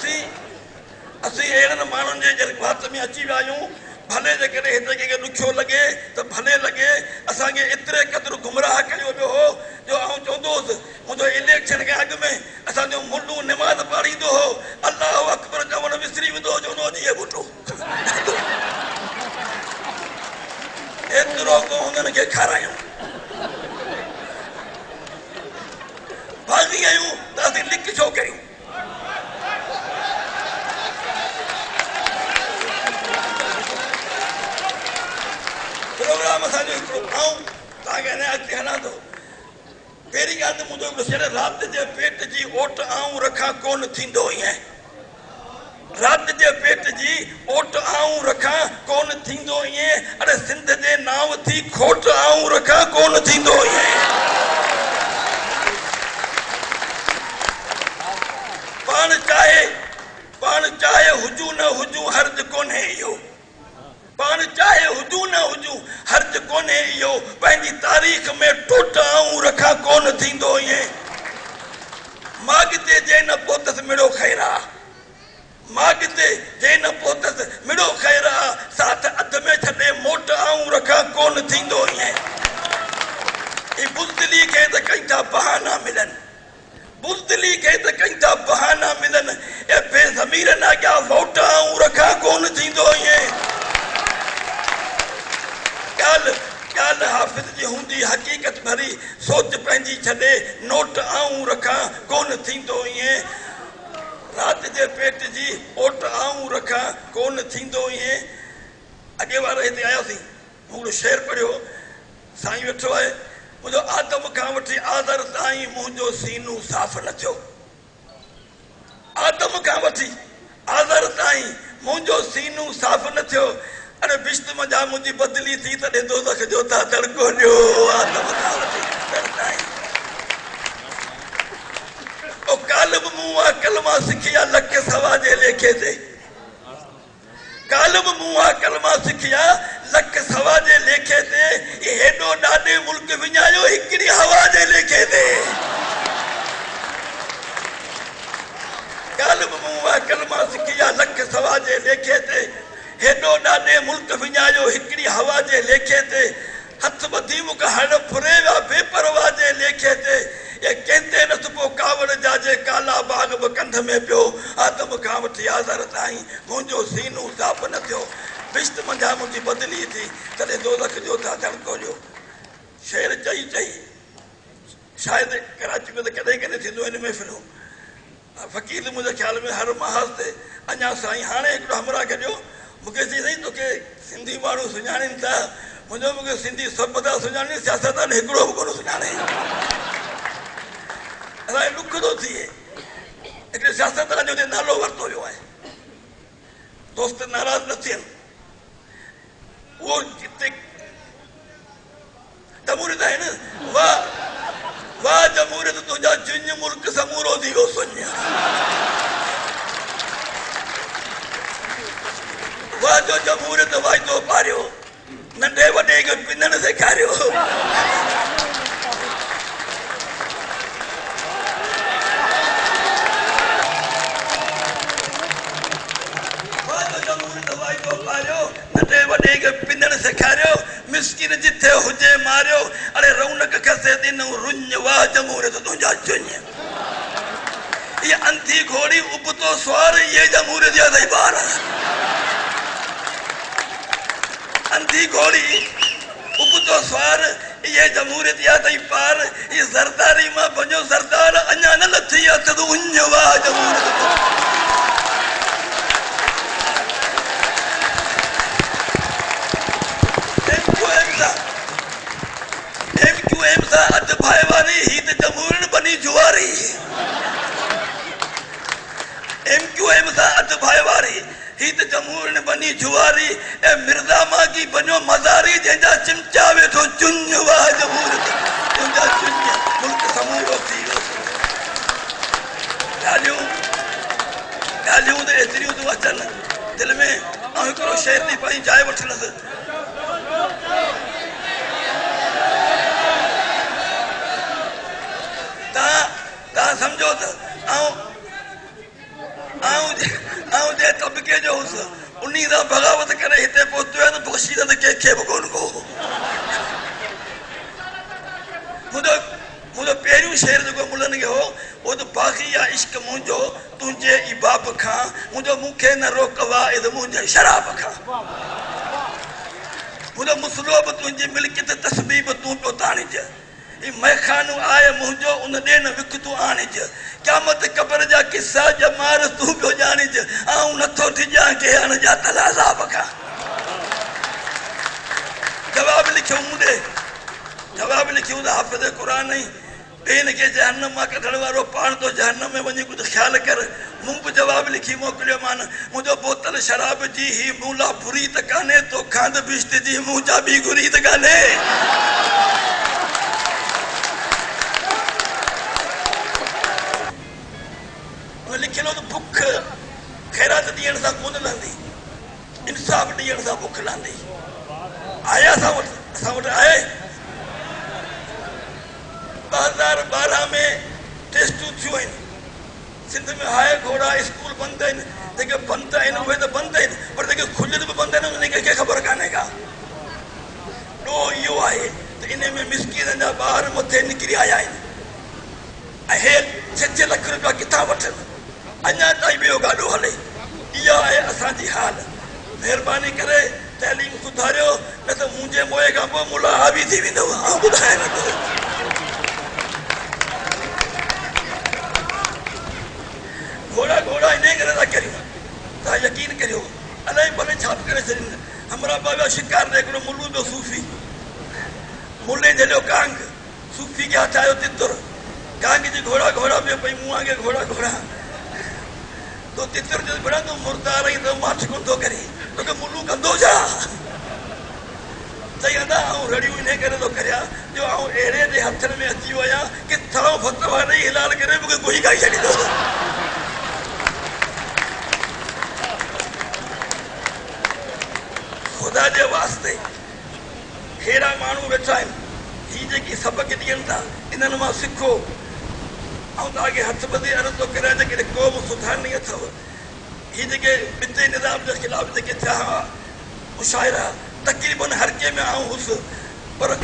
असी अहिड़नि माण्हुनि जे बात में अची विया आहियूं भले जेकॾहिं हिते कंहिंखे ॾुखियो लॻे त भले लॻे असांखे एतिरे क़दुरु गुमराह कयो वियो हो जो आउं चवंदो हुउसि मुंहिंजो इलेक्शन खां अॻु में असांजो मुंडू निमाज़ पाढ़ींदो हो अलाह अकबर चवणु विसरी वेंदो हो चवंदो जीअं मुंडू एतिरो को हुननि खे खारायूं भाॻी आहियूं त असीं लिक छो कयूं प्रोग्राम असांजो हिकिड़ो आऊं तव्हांखे अञा अॻिते हलां थो पहिरीं ॻाल्हि त मुंहिंजो हिकिड़ो शेर राति जे पेट जी ओट आऊं रखां कोन थींदो ईअं राति जे पेट जी ओट आऊं रखां कोन थींदो ईअं अरे सिंध जे नाव थी खोट आऊं रखां कोन थींदो ईअं पाण चाहे हुजूं न हुजूं हर्ज कोन्हे इहो पाण चाहे हुजूं न हुजूं हर्ज कोन्हे इहो पंहिंजी तारीख़ में टोट आऊं रखां कोन थींदो ईअं माॻिते जे न पहुतसि मिड़ो ख़ैरा माॻिते जे न पहुतसि मिड़ो ख़ैरा साथ अध में छॾे मोट आऊं रखां कोन थींदो ईअं ई बुज़दिली खे त कई था बहाना मिलनि बुज़दिली खे त कई था बहाना मिलनि ए बेज़मीरनि अॻियां वोट आऊं रखां कोन थींदो ईअं ॻाल्हि हाफ़िज़ जी हूंदी हक़ीक़त भरी सोच पंहिंजी छॾे नोट आऊं रखां कोन थींदो ईअं राति जे पेट जी ओट आऊं रखां कोन थींदो ईअं अॻे वारा हिते आयासीं मूं शेर पढ़ियो साईं वेठो आहे मुंहिंजो आदम खां वठी आदर ताईं मुंहिंजो सीनू साफ़ न थियो आदम खां वठी आदर ताईं मुंहिंजो सीनू साफ़ न थियो अरे बिश्त मजा मुंहिंजी बदली थी तॾहिं दोज़ख जो था तड़को ॾियो आदम खां वठी आदर ताईं ओ काल्ह बि मूं आ कलमा सिखिया लख सवा जे लेखे ते काल्ह बि मूं आ कलमा सिखिया लख सवा जे लेखे ते हेॾो ॾाढे मुल्क विञायो हिकिड़ी हवा जे लेखे ते काल्ह बि मूं आ कलमा सिखिया लख सवा जे लेखे ते हेॾो ॾाढे मुल्क विञायो हिकिड़ी हवा जे लेखे ते हथ ॿधी मूंखे हड़ फुरे विया बेपरवाह जे लेखे ते ये कंहिंते न सुबुह कावड़ जाजे काला बाग बि कंध में पियो आदम खां वठी आज़र ताईं मुंहिंजो सीनू साफ़ न थियो बिश्त मंझा मुंहिंजी बदली थी तॾहिं दोज़ख जो था तड़को ॾियो शेर चई शायदि कराची में त कॾहिं कॾहिं थींदो हिन महफ़िलूं फ़क़ीर मुंहिंजे ख़्याल में हर महाज़ ते अञा साईं हाणे हिकिड़ो हमरा खे ॾियो मूंखे चई साईं तोखे सिंधी माण्हू सुञाणनि था मुंहिंजो मूंखे सिंधी सभु था सुञाणनि सियासतदान हिकिड़ो बि कोन सुञाणे असांखे ॾुख थो थिए हिकिड़े सियासतदान जो नालो वरितो वियो आहे दोस्त नाराज़ न थियनि उहो जिते जमूरियत आहे न वाह जमूरियत तुंहिंजा जुञ मुल्क समूरो थी वियो सुञ वाह जो जमूरियत वाइदो पारियो नंढे वॾे खे पिनण सेखारियो नंढे वॾे खे पिनण सेखारियो मिसकिन जिथे हुजे मारियो अरे रौनक खसे ॾिनऊं रुञ वाह जमूरियत तुंहिंजा चुञ ये अंधी घोड़ी उबतो स्वार ये जमूरियत जा सही बार अंधी घोड़ी उबतो स्वार ये जमूरियत या सही पार ये सरदारी मां बनो सरदार अञा न लथी आहे त उञ वाह जमूरियत अध भाईवानी ही त जमूरियत बनी जुआरी MQM सां अध भाईवारी ही त जमूरियत बनी जुआरी ए मिर्ज़ा मां की बनो मज़ारी जंहिंजा चिमचा वेठो चुञ वाह जमूरियत तुंहिंजा चुञ मुल्क समूरो थी वियो ॻाल्हियूं त एतिरियूं थियूं अचनि दिलि में ऐं हिकिड़ो शेर थी पंहिंजी जाइ वठंदसि तव्हां सम्झो त आऊं तबके जो हुस उन्हीं दा बगावत करे हिते पहुंचो तो बख्शीदा के बि कोन को मुझो पहिरियों शेर जो मुलन के हो वो तो बाकी या इश्क मुझो तुझे इबाब खा मुझो मुखे न रोकवा इद मुझे शराब खा मुझो मुसलोब तुझे मिल्कियत तस्बीब तू तो तानिज ई मैखानु आए मुझो उन दे न विक तू आनिज क़यामत कब्र जा किस्सा जमार तू पियो जानिज आऊं नथो थिजा के अन जा तलाज़ाब खा जवाब लिखो मुंडे जवाब लिखियो हाफिज़ कुरान नहीं बेन के जहन्नम मां कढण वारो पान तो जहन्नम में वनी कुछ ख्याल कर मुंह पे जवाब लिखी मोकलियो मान मुझो बोतल शराब जी ही मूला बुरी त काने तो खांद बिश्त जी मुंह जा भी गुरी त काने वो लिखलो तो भूख खैरात दियण सा कोन लांदी इंसाफ दियण सा भूख लांदी आया सा वट आए 2012 में टेस्टू थियो सिंध में हाय घोड़ा स्कूल बंद है बंद है वे तो बंद है पर खुलियल भी बंद है उनके के खबर काने का नो यो आए तो इने में मिस्किन जा बाहर मथे निकरी आया है 6 लाख रुपया किथा वठन अञा ताई बियो गाडो हले इया है असा जी हाल मेहरबानी करे तालीम सुधारियो न तो मुझे मोए का पो मुला हावी थी विंदो हां बुधाए न घोड़ा घोड़ा इने करे ता करियो ता यकीन करियो अलाई भले छाप करे सरिन हमरा बाबा शिकार देखलो मुल्लू जो सूफी मुल्ले जलो कांग सूफी के हाथ आयो तितर कांग जी घोड़ा घोड़ा में पई मुआ के घोड़ा घोड़ा तो तितर जो बड़ा तो मुर्दा रही तो माठ को तो करी तो के मुल्लू कंदो जा सही आऊं रड़ियो इने करे तो करया जो आऊं एड़े दे हथन में अची वया कि थाओ फतवा नहीं हिलाल करे मुके कोई गाई छड़ी दो खुदा जे वास्ते हेड़ा मानू बैठा ही जेकी सबक दियन था इनन मा सिखो आऊं ताके हथ बदी अर्ज तो करे जे कोम सुधारनी अथव ही जेके बिते निजाम जे खिलाफ जेके था मुशायरा तकरीबन हर के में आऊं हुस पर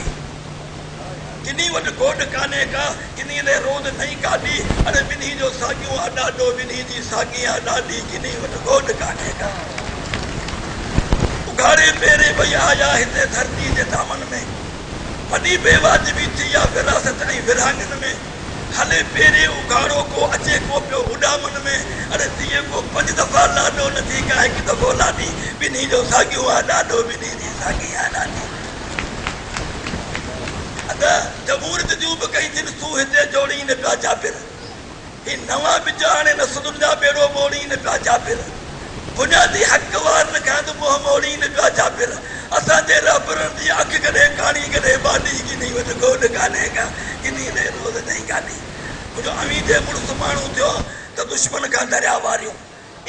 किनी वट गोड काने का किनी ले रोद नहीं काडी अरे बिनी जो सागियो आडाडो बिनी जी सागिया डाडी किनी वट गोड काने का उगारे पेरे भई आया हिते धरती जे दामन में वडी बेवाजिबी थी या विरासत ऐं विरहांगन में हले पेरे उगाड़ो को अचे को पियो उडामन में अरे दिए को 5 दफा लाडो न थी का एक दफो लाडी बिनी जो सागियो आ डाडो बिनी जी सागिया डाडी अदा जमूरत जू भी कई दिन सू हिते जोड़ी ने पिया जाबिर ही नवा बिजाने न सुदुनिया बेड़ो मोड़ी ने पिया जाबिर बुनियादी हक वार न खांद मोह मोड़ी ने पिया जाबिर असा जे रबरन दी अख करे कानी करे बाडी की नहीं वट गोड काने का किनी ने रोज नहीं कानी जो अमी दे मुर्स मानू थियो तो दुश्मन का दरिया वारियो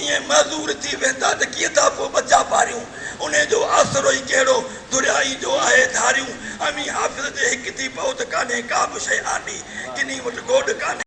ये मजदूर थी वेंदा त की था पो बचा पारियो उन्हें जो आसरो ही केड़ो दुरियाई जो आए धारियो अमी हाफिज जे हिक थी बहुत काने का भी शय आडी किनी वट गोड काने